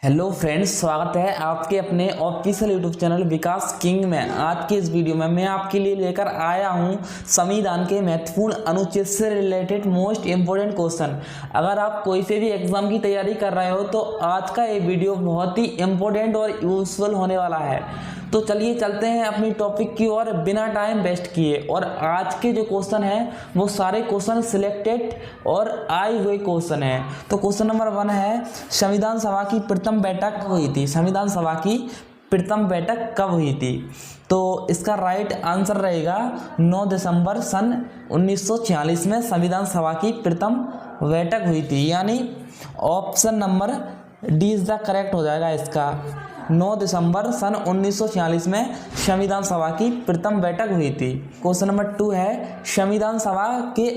Hello friends, स्वागत है आपके अपने ऑफिशियल यूट्यूब चैनल विकास किंग में। आज के इस वीडियो में मैं आपके लिए लेकर आया हूं संविधान के महत्वपूर्ण अनुच्छेद से रिलेटेड मोस्ट इम्पोर्टेंट क्वेश्चन। अगर आप कोई से भी एग्जाम की तैयारी कर रहे हो तो आज का ये वीडियो बहुत ही इम्पोर्टेंट और यूजफुल होने वाला है। तो चलिए चलते हैं अपनी टॉपिक की ओर बिना टाइम वेस्ट किए। और आज के जो क्वेश्चन हैं वो सारे क्वेश्चन सिलेक्टेड और आए हुए क्वेश्चन हैं। तो क्वेश्चन नंबर 1 है, संविधान सभा की प्रथम बैठक कब हुई थी? संविधान सभा की प्रथम बैठक कब हुई थी? तो इसका राइट आंसर रहेगा 9 दिसंबर सन 1946 में संविधान सभा की प्रथम बैठक हुई थी, यानी option number D is the correct हो जाएगा इसका। 9 दिसंबर सन 1946 में संविधान सभा की प्रथम बैठक हुई थी। क्वेश्चन नंबर 2 है, संविधान सभा के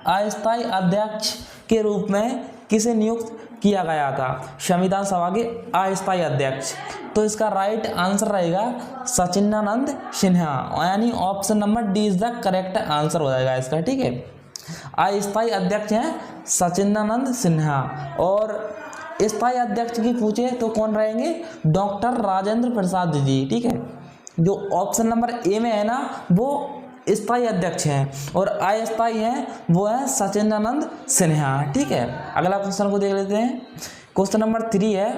अस्थायी अध्यक्ष के रूप में किसे नियुक्त किया गया था? संविधान सभा के अस्थायी अध्यक्ष, तो इसका राइट आंसर रहेगा सचिदानंद सिन्हा, यानी option number D is the correct answer हो जाएगा इसका। ठीक है, अस्थायी अध्यक्ष हैं सचिदानंद सिन्हा। और स्थायी अध्यक्ष की पूछे तो कौन रहेंगे? डॉक्टर राजेंद्र प्रसाद जी। ठीक है, जो ऑप्शन नंबर ए में है ना वो स्थायी अध्यक्ष हैं और अस्थायी हैं वो है सचिदानंद सिन्हा। ठीक है, अगला क्वेश्चन को देख लेते हैं। क्वेश्चन नंबर 3 है,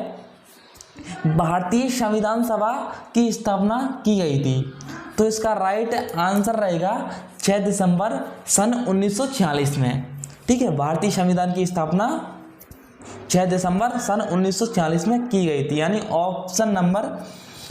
भारतीय संविधान सभा की स्थापना की गई थी? तो इसका राइट आंसर रहेगा 6 दिसंबर सन 1946 में। ठीक है, भारतीय संविधान की स्थापना 6 दिसंबर सन 1946 में की गई थी, यानी option number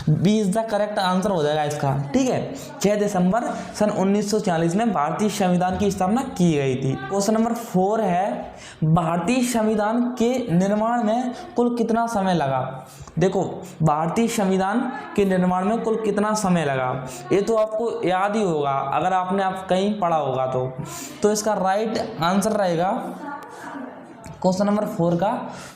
B is the correct answer हो जाएगा इसका। ठीक है, 6 दिसंबर सन 1946 में भारतीय संविधान की स्थापना की गई थी। क्वेश्चन नंबर 4 है, भारतीय संविधान के निर्माण में कुल कितना समय लगा? देखो, भारतीय संविधान के निर्माण में कुल कितना समय लगा ये तो आपको याद ही होगा अगर आपने कहीं पढ़ा होगा तो इसका राइट आंसर रहेगा क्वेश्चन नंबर 4 का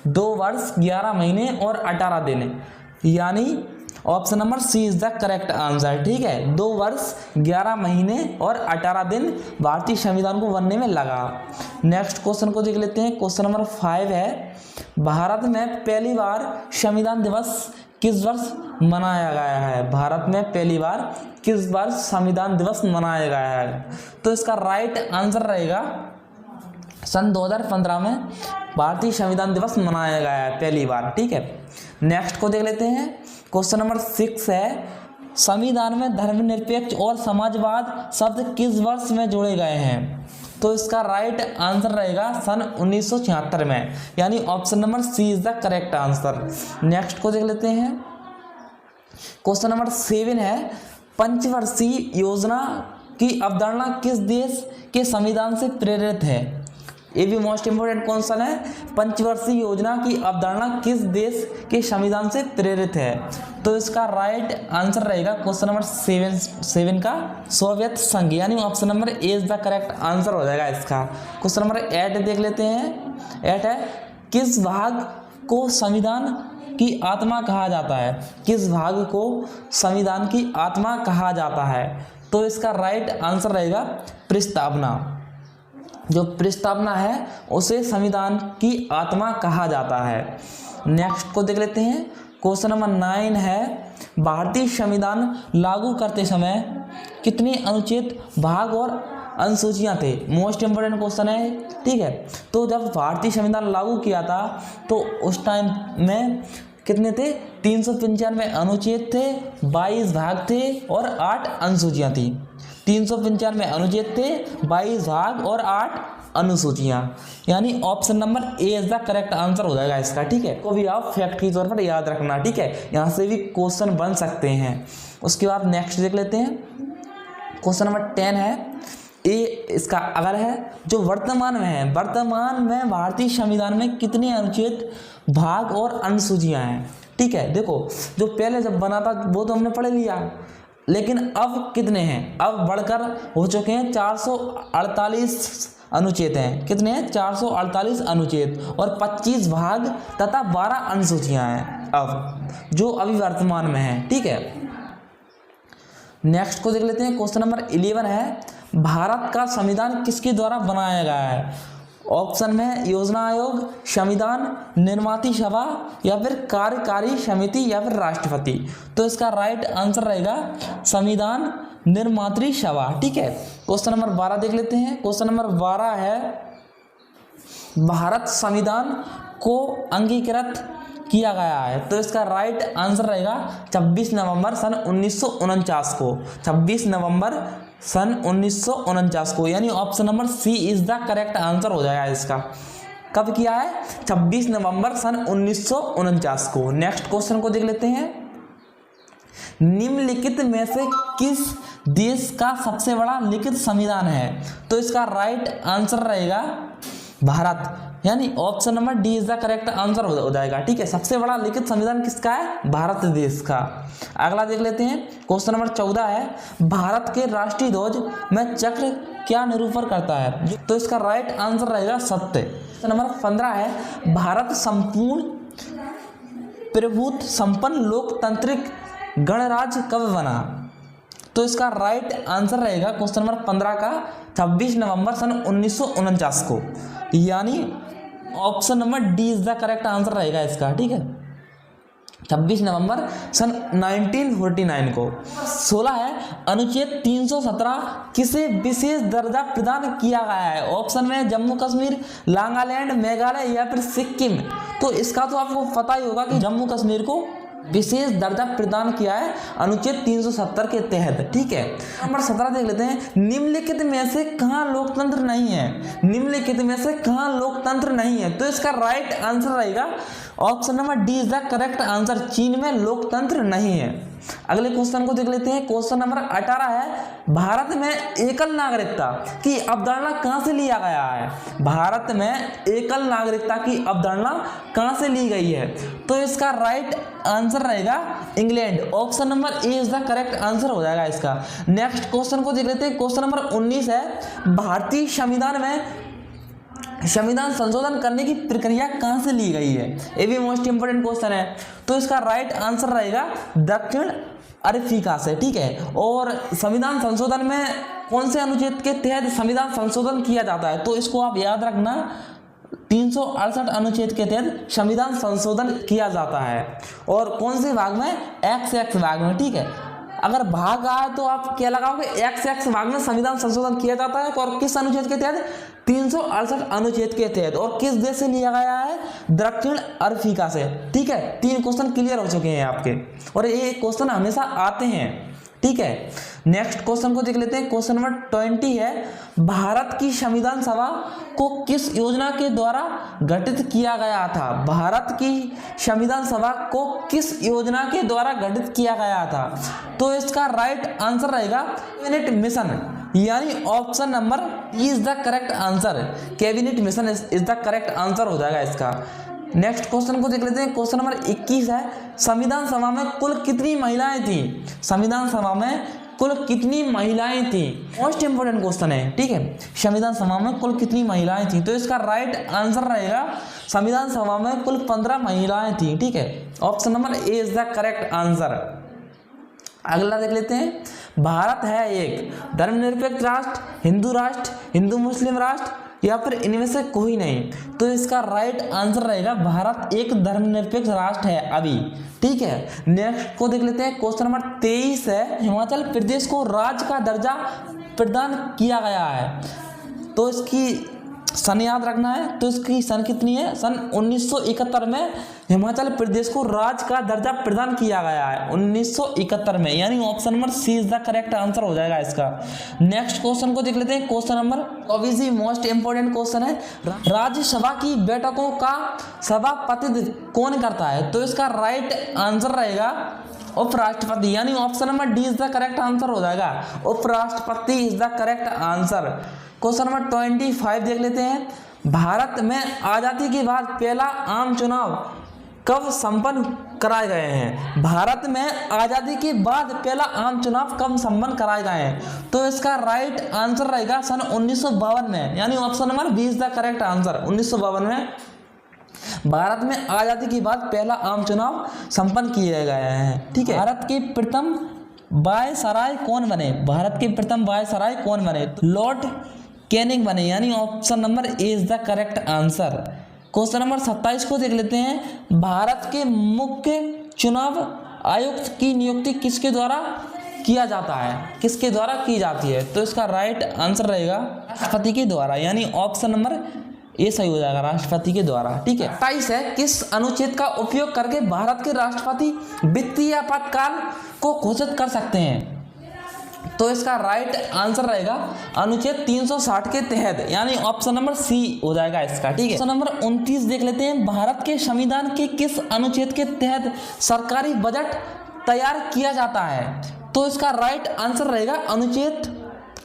2 वर्ष 11 महीने और 18 दिन, यानी option number C is the correct answer. ठीक है, 2 वर्ष 11 महीने और 18 दिन भारतीय संविधान को बनने में लगा। नेक्स्ट क्वेश्चन को देख लेते हैं। क्वेश्चन नंबर 5 है, भारत में पहली बार संविधान दिवस किस वर्ष मनाया गया है? भारत में पहली बार किस वर्ष संविधान दिवस मनाया गया है? तो इसका राइट आंसर रहेगा सन 2015 में भारतीय संविधान दिवस मनाया गया है पहली बार। ठीक है, नेक्स्ट को देख लेते हैं। क्वेश्चन नंबर 6 है, संविधान में धर्मनिरपेक्ष और समाजवाद शब्द किस वर्ष में जोड़े गए हैं? तो इसका राइट आंसर रहेगा सन 1976 में, यानी option number C is the correct answer. Next को देख लेते हैं। क्वेश्चन नंबर 7 है, पंचवर्षीय योजना की अवधारणा किस देश के संविधान से प्रेरित है? ये भी मोस्ट इंपोर्टेंट क्वेश्चन है। पंचवर्षीय योजना की अवधारणा किस देश के संविधान से प्रेरित है? तो इसका राइट आंसर रहेगा क्वेश्चन नंबर 7 का सोवियत संघ, यानी option number A is the correct answer हो जाएगा इसका। क्वेश्चन नंबर 8 देख लेते हैं। 8 है, किस भाग को संविधान की आत्मा कहा जाता है? किस भाग को संविधान की आत्मा कहा जाता है? तो इसका राइट आंसर रहेगा प्रस्तावना। जो प्रस्तावना है उसे संविधान की आत्मा कहा जाता है। नेक्स्ट को देख लेते हैं। क्वेश्चन नंबर 9 है, भारतीय संविधान लागू करते समय कितने अनुच्छेद, भाग और अनुसूचियां थे? मोस्ट इंपोर्टेंट क्वेश्चन है। ठीक है, तो जब भारतीय संविधान लागू किया था तो उस टाइम में कितने थे? 395 अनुच्छेद थे, 22 भाग थे और 8 अनुसूचियां थी। 395 अनुच्छेद थे, 22 भाग और 8 अनुसूचियां, यानी option number A is the correct answer हो जाएगा इसका। ठीक है, तो भी आप फैक्ट के तौर पर याद रखना। ठीक है, यहाँ से भी क्वेश्चन बन सकते हैं। उसके बाद नेक्स्ट देख लेते हैं। क्वेश्चन नंबर 10 है, ए इसका अगर है जो वर्तमान में है, वर्तमान में भारतीय संविधान में कितने अनुच्छेद, भाग और अनुसूचियां हैं? ठीक है, देखो जो पहले जब बना था वो तो हमने पढ़ लिया, लेकिन अब कितने हैं? अब बढ़कर हो चुके हैं 448 अनुच्छेद हैं। कितने हैं? 448 अनुच्छेद और 25 भाग तथा 12 अनुसूचियां हैं अब जो अभी वर्तमान में है। ठीक है, नेक्स्ट को देख लेते हैं। क्वेश्चन नंबर 11 है, भारत का संविधान किसके द्वारा बनाया गया है? ऑप्शन में योजना आयोग, संविधान निर्माती सभा या फिर कार्यकारी समिति या फिर राष्ट्रपति। तो इसका राइट आंसर रहेगा संविधान निर्मात्री सभा। ठीक है, क्वेश्चन नंबर 12 देख लेते हैं। क्वेश्चन नंबर 12 है, भारत संविधान को अंगीकृत किया गया है। तो इसका राइट आंसर रहेगा 26 नवंबर सन 1949 को। 26 नवंबर सन 1949 को, यानी option number C is the correct answer हो जाएगा इसका। कब किया है? 26 नवंबर सन 1949 को। नेक्स्ट क्वेश्चन को देख लेते हैं। निम्नलिखित में से किस देश का सबसे बड़ा लिखित संविधान है? तो इसका राइट आंसर रहेगा भारत, यानी option number D is the correct answer हो जाएगा। ठीक है, सबसे बड़ा लिखित संविधान किसका है? भारत देश का। अगला देख लेते हैं। क्वेश्चन नंबर 14 है, भारत के राष्ट्रीय ध्वज में चक्र क्या निरूपण करता है? तो इसका राइट आंसर रहेगा सत्य। क्वेश्चन नंबर 15 है, भारत संपूर्ण प्रभुत्व संपन्न लोकतांत्रिक गणराज्य कब बना? तो इसका राइट आंसर रहेगा क्वेश्चन नंबर 15 का 26 नवंबर सन 1949 को, यानी option number D is the correct answer रहेगा इसका। ठीक है, 26 नवंबर सन 1949 को। 16 है, अनुच्छेद 317 किसे विशेष दर्जा प्रदान किया गया है? ऑप्शन में जम्मू कश्मीर, नागालैंड, मेघालय या फिर सिक्किम। तो इसका तो आपको पता ही होगा कि जम्मू कश्मीर को विशेष दर्जा प्रदान किया है अनुच्छेद 370 के तहत। ठीक है, नंबर 17 देख लेते हैं। निम्नलिखित में से कहाँ लोकतंत्र नहीं है? निम्नलिखित में से कहाँ लोकतंत्र नहीं है? तो इसका राइट आंसर रहेगा option number D is the correct answer, चीन में लोकतंत्र नहीं है। अगले क्वेश्चन को देख लेते हैं। क्वेश्चन नंबर 18 है, भारत में एकल नागरिकता की अवधारणा कहां से लिया गया है? भारत में एकल नागरिकता की अवधारणा कहां से ली गई है? तो इसका राइट आंसर रहेगा England, option number A is the correct answer हो जाएगा इसका। नेक्स्ट क्वेश्चन को देख लेते हैं। क्वेश्चन नंबर 19 है, भारतीय संविधान में संविधान संशोधन करने की प्रक्रिया कहां से ली गई है? ये भी मोस्ट इंपोर्टेंट क्वेश्चन है। तो इसका राइट आंसर रहेगा दक्षिण अफ्रीका से। ठीक है, और संविधान संशोधन में कौन से अनुच्छेद के तहत संविधान संशोधन किया जाता है? तो इसको आप याद रखना, 368 अनुच्छेद के तहत संविधान संशोधन किया जाता है। और कौन से भाग में? एक्स भाग में। ठीक है, अगर भाग आए तो आप क्या लगाओगे? एक्स भाग में संविधान संशोधन किया जाता है। और किस अनुच्छेद के तहत? 368 अनुच्छेद के तहत। और किस देश से लिया गया है? दक्षिण अफ्रीका से। ठीक है, 3 क्वेश्चन क्लियर हो चुके हैं आपके, और ये क्वेश्चन हमेशा आते हैं। ठीक है, नेक्स्ट क्वेश्चन को देख लेते हैं। क्वेश्चन नंबर 20 है, भारत की संविधान सभा को किस योजना के द्वारा गठित किया गया था? भारत की संविधान सभा को किस योजना के द्वारा गठित किया गया था? तो इसका राइट आंसर रहेगा कैबिनेट मिशन, यानी option number is the correct answer. Cabinet mission is the correct answer हो जाएगा इसका। नेक्स्ट क्वेश्चन को देख लेते हैं। क्वेश्चन नंबर 21 है, संविधान सभा में कुल कितनी महिलाएं थी? संविधान सभा में कुल कितनी महिलाएं थी? मोस्ट इंपोर्टेंट क्वेश्चन है। ठीक है, संविधान सभा में कुल कितनी महिलाएं थी? तो इसका राइट आंसर रहेगा संविधान सभा में कुल 15 महिलाएं थी। ठीक है, option number A is the correct answer. अगला देख लेते हैं। भारत है एक धर्मनिरपेक्ष राष्ट्र, हिंदू मुस्लिम राष्ट्र या फिर इनमें से कोई नहीं? तो इसका राइट आंसर रहेगा भारत एक धर्मनिरपेक्ष राष्ट्र है अभी। ठीक है, नेक्स्ट को देख लेते हैं। क्वेश्चन नंबर 23 है, हिमाचल प्रदेश को राज्य का दर्जा प्रदान किया गया है। तो इसकी सन याद रखना है। तो इसकी सन कितनी है? सन 1971 में हिमाचल प्रदेश को राज्य का दर्जा प्रदान किया गया है, 1971 में, यानी option number C is the correct answer हो जाएगा इसका। नेक्स्ट क्वेश्चन को देख लेते हैं। Question number obviously most important question है, राज्यसभा की बैठकों का सभापतित्व कौन करता है? तो इसका राइट आंसर रहेगा उपराष्ट्रपति, यानी option number D is the correct answer हो जाएगा। उपराष्ट्रपति is the correct answer. Question number 25 देख लेते हैं। भारत में आजादी के बाद पहला आम चुनाव कब संपन्न कराए गए हैं? भारत में आजादी के बाद पहला आम चुनाव कब संपन्न कराए गए हैं? तो इसका राइट आंसर रहेगा सन 1952 में, यानी option number B is the correct answer. 1952 में भारत में आजादी के बाद पहला आम चुनाव संपन्न किए गए हैं। ठीक है, भारत के प्रथम वायसराय कौन बने? भारत के प्रथम वायसराय कौन बने? लॉर्ड कैनिंग बने, यानी option number A is the correct answer. Question number 27 को देख लेते हैं। भारत के मुख्य चुनाव आयुक्त की नियुक्ति किसके द्वारा किया जाता है, किसके द्वारा की जाती है? तो इसका राइट आंसर रहेगा राष्ट्रपति के द्वारा, यानी ऑप्शन नंबर ए सही हो जाएगा, राष्ट्रपति के द्वारा। ठीक है। 28 है, किस अनुच्छेद का उपयोग करके भारत के राष्ट्रपति वित्तीय आपातकाल को घोषित कर सकते हैं? तो इसका राइट आंसर रहेगा अनुच्छेद 360 के तहत, यानी ऑप्शन नंबर सी हो जाएगा इसका। ठीक है। क्वेश्चन नंबर 29 देख लेते हैं। भारत के संविधान के किस अनुच्छेद के तहत सरकारी बजट तैयार किया जाता है? तो इसका राइट आंसर रहेगा अनुच्छेद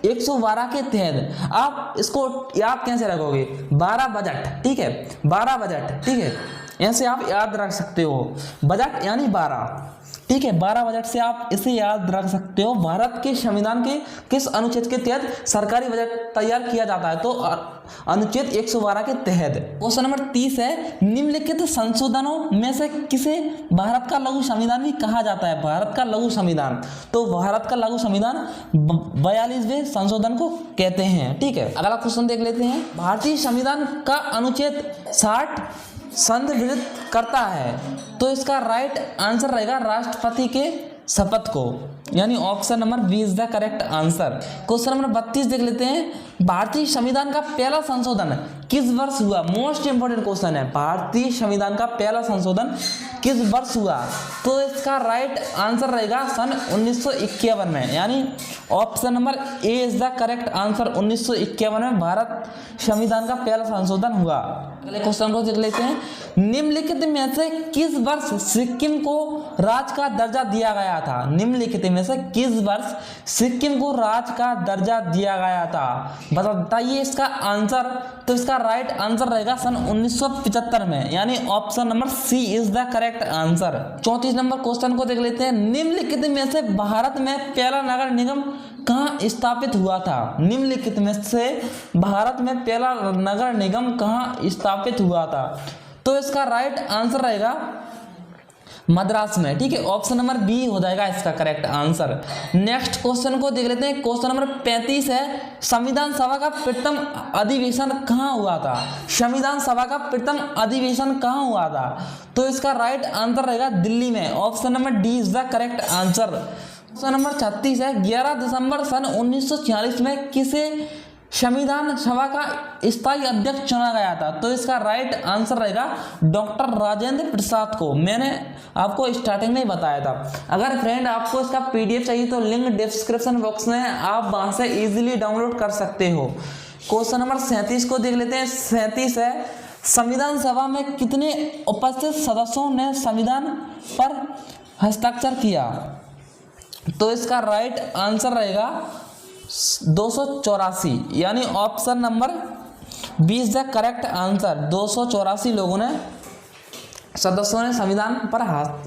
112 के तहत। आप इसको याद कैसे रखोगे? 12 बजट। ठीक है, 12 बजट। ठीक है, ऐसे आप याद रख सकते हो, बजट यानी 12। ठीक है, 12 बजट से आप इसे याद रख सकते हो। भारत के संविधान के किस अनुच्छेद के तहत सरकारी बजट तैयार किया जाता है? तो अनुच्छेद 112 के तहत। क्वेश्चन नंबर 30 है, निम्नलिखित संशोधनों में से किसे भारत का लघु संविधान भी कहा जाता है? भारत का लघु संविधान, तो भारत का लघु संविधान 42वें संशोधन को कहते हैं। ठीक है। अगला क्वेश्चन देख लेते हैं। भारतीय संविधान का अनुच्छेद 60 संदर्भित करता है, तो इसका राइट आंसर रहेगा राष्ट्रपति के शपथ को, यानी option number B is the correct answer. Question number 32 देख लेते हैं। भारतीय संविधान का पहला संशोधन किस वर्ष हुआ? मोस्ट इंपोर्टेंट क्वेश्चन है, भारतीय संविधान का पहला संशोधन किस वर्ष हुआ? तो इसका राइट आंसर रहेगा सन 1951 में, यानी option number A is the correct answer. 1951 में भारत संविधान का पहला संशोधन हुआ। अगले क्वेश्चन को देख लेते हैं। निम्नलिखित में से किस वर्ष सिक्किम को राज्य का दर्जा दिया गया था? निम्नलिखित में से किस वर्ष सिक्किम को राज्य का दर्जा दिया गया था? बताइए इसका आंसर। तो इसका राइट आंसर रहेगा सन 1975 में, यानी option number C is the correct answer. 34 number question को देख लेते हैं। निम्नलिखित में से भारत में पहला नगर निगम कहाँ स्थापित हुआ था? निम्नलिखित में से भारत में पहला नगर निगम कहाँ स्थापित हुआ था? तो इसका राइट आंसर रहेगा मद्रास में। ठीक है, ऑप्शन नंबर बी हो जाएगा इसका करेक्ट आंसर। नेक्स्ट क्वेश्चन को देख लेते हैं। क्वेश्चन नंबर 35 है, संविधान सभा का प्रथम अधिवेशन कहाँ हुआ था? संविधान सभा का प्रथम अधिवेशन कहाँ हुआ था? तो इसका राइट आंसर रहेगा दिल्ली में, option number D is the correct answer. Question number 36 है, 11 दिसंबर सन 1946 में किसे संविधान सभा का स्थायी अध्यक्ष चुना गया था? तो इसका राइट आंसर रहेगा डॉक्टर राजेंद्र प्रसाद को। मैंने आपको स्टार्टिंग में बताया था। अगर फ्रेंड आपको इसका पीडीएफ चाहिए तो लिंक डिस्क्रिप्शन बॉक्स में है, आप वहां से इजीली डाउनलोड कर सकते हो। क्वेश्चन नंबर 37 को देख लेते हैं। 37 है, संविधान सभा में कितने उपस्थित सदस्यों ने संविधान पर हस्ताक्षर किया? तो इसका राइट आंसर रहेगा 284, यानी option number B is the correct answer. 284 लोगों ने सदस्यों ने संविधान पर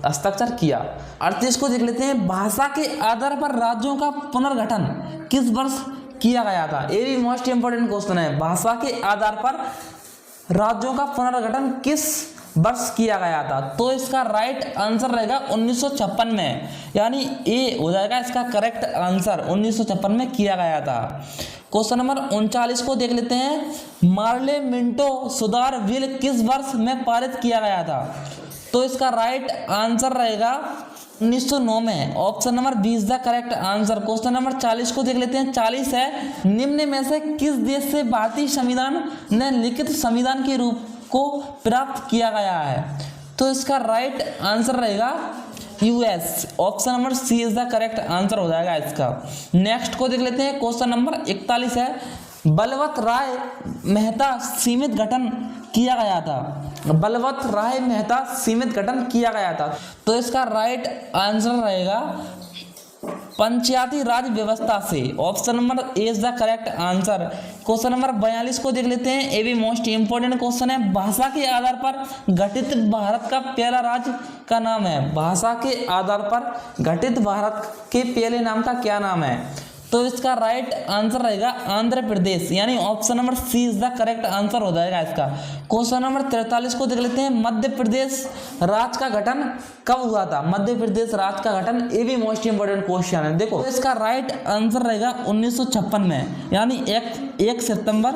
हस्ताक्षर किया। 38 को देख लेते हैं। भाषा के आधार पर राज्यों का पुनर्गठन किस वर्ष किया गया था? ये भी मोस्ट इंपोर्टेंट क्वेश्चन है। भाषा के आधार पर राज्यों का पुनर्गठन किस वर्ष किया गया था? तो इसका राइट आंसर रहेगा 1956 में, यानी ए हो जाएगा इसका करेक्ट आंसर। 1956 में किया गया था। क्वेश्चन नंबर 39 को देख लेते हैं। पार्लियामेंटो सुधार बिल किस वर्ष में पारित किया गया था? तो इसका राइट आंसर रहेगा 1909 में, option number B is the correct answer. Question number 40 को देख लेते हैं। 40 है, निम्न में से किस देश से भारतीय संविधान ने लिखित संविधान के रूप को प्राप्त किया गया है? तो इसका राइट आंसर रहेगा US, option number C is the correct answer हो जाएगा इसका। नेक्स्ट को देख लेते हैं। क्वेश्चन नंबर 41 है, बलवंत राय मेहता सीमित गठन किया गया था? बलवंत राय मेहता सीमित गठन किया गया था। तो इसका राइट आंसर रहेगा पंचायती राज व्यवस्था से, option number A is the correct answer. Question number 42 को देख लेते हैं। ये भी मोस्ट इंपोर्टेंट क्वेश्चन है। भाषा के आधार पर गठित भारत का पहला राज्य का नाम है? भाषा के आधार पर गठित भारत के पहले नाम का क्या नाम है? तो इसका राइट आंसर रहेगा आंध्र प्रदेश, यानी option number C is the correct answer हो जाएगा इसका। क्वेश्चन नंबर 43 को देख लेते हैं। मध्य प्रदेश राज्य का गठन कब हुआ था? मध्य प्रदेश राज्य का गठन, ये भी मोस्ट इंपोर्टेंट क्वेश्चन है। देखो तो इसका राइट आंसर रहेगा 1956 में, यानी 1 सितंबर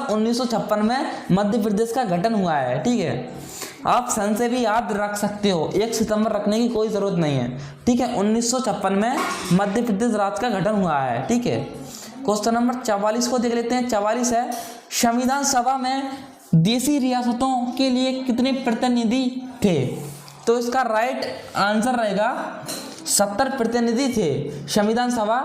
1956 में मध्य प्रदेश का गठन हुआ है। ठीक है, आप सन से भी याद रख सकते हो, 1 सितंबर रखने की कोई जरूरत नहीं है। ठीक है, 1956 में मध्य प्रदेश राज्य का गठन हुआ है। ठीक है, क्वेश्चन नंबर 44 को देख लेते हैं। 44 है, संविधान सभा में देशी रियासतों के लिए कितने प्रतिनिधि थे? तो इसका राइट आंसर रहेगा 70 प्रतिनिधि थे। संविधान सभा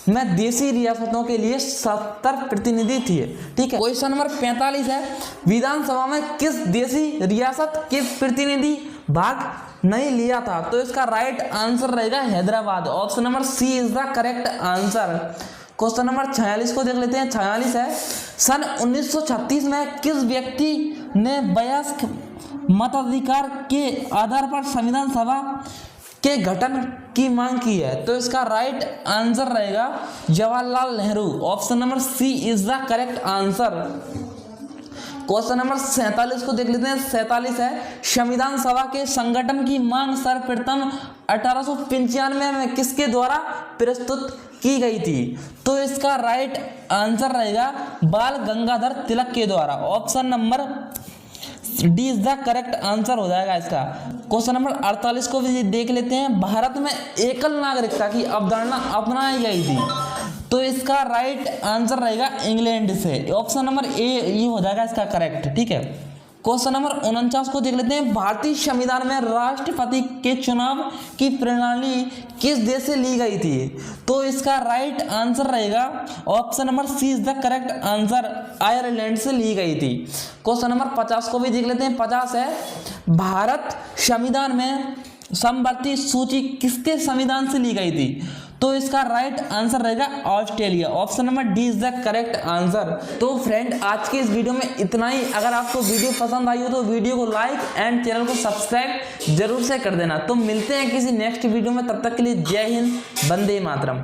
में देशी रियासतों के लिए 70 प्रतिनिधि थे। ठीक है, क्वेश्चन नंबर 45 है, विधानसभा में किस देशी रियासत के प्रतिनिधि भाग नहीं लिया था? तो इसका राइट आंसर रहेगा Hyderabad, option number C is the correct answer. Question number 46 को देख लेते हैं। 46 है, सन 1936 में किस व्यक्ति ने वयस्क मताधिकार के आधार पर संविधान सभा के गठन की मांग की है? तो इसका राइट आंसर रहेगा Jawaharlal Nehru, option number C is the correct answer. Question number 47 को देख लेते हैं। 47 है, संविधान सभा के संगठन की मांग सर्वप्रथम 1895 में किसके द्वारा प्रस्तुत की गई थी? तो इसका राइट आंसर रहेगा बाल गंगाधर तिलक के द्वारा, option number D is the correct answer हो जाएगा इसका। क्वेश्चन नंबर 48 को भी देख लेते हैं। भारत में एकल नागरिकता की अवधारणा अपनाई गई थी, तो इसका राइट आंसर रहेगा इंग्लैंड से, ऑप्शन नंबर ए ये हो जाएगा इसका करेक्ट। ठीक है, क्वेश्चन नंबर 49 को देख लेते हैं। भारतीय संविधान में राष्ट्रपति के चुनाव की प्रणाली किस देश से ली गई थी? तो इसका राइट आंसर रहेगा option number C is the correct answer, Ireland से ली गई थी। क्वेश्चन नंबर 50 को भी देख लेते हैं। 50 है, भारत संविधान में समवर्ती सूची किसके संविधान से ली गई थी? तो इसका राइट आंसर रहेगा Australia, option number D is the correct answer. तो फ्रेंड आज के इस वीडियो में इतना ही। अगर आपको वीडियो पसंद आई हो तो वीडियो को लाइक एंड चैनल को सब्सक्राइब जरूर से कर देना। तो मिलते हैं किसी नेक्स्ट वीडियो में, तब तक के लिए जय हिंद, वंदे मातरम।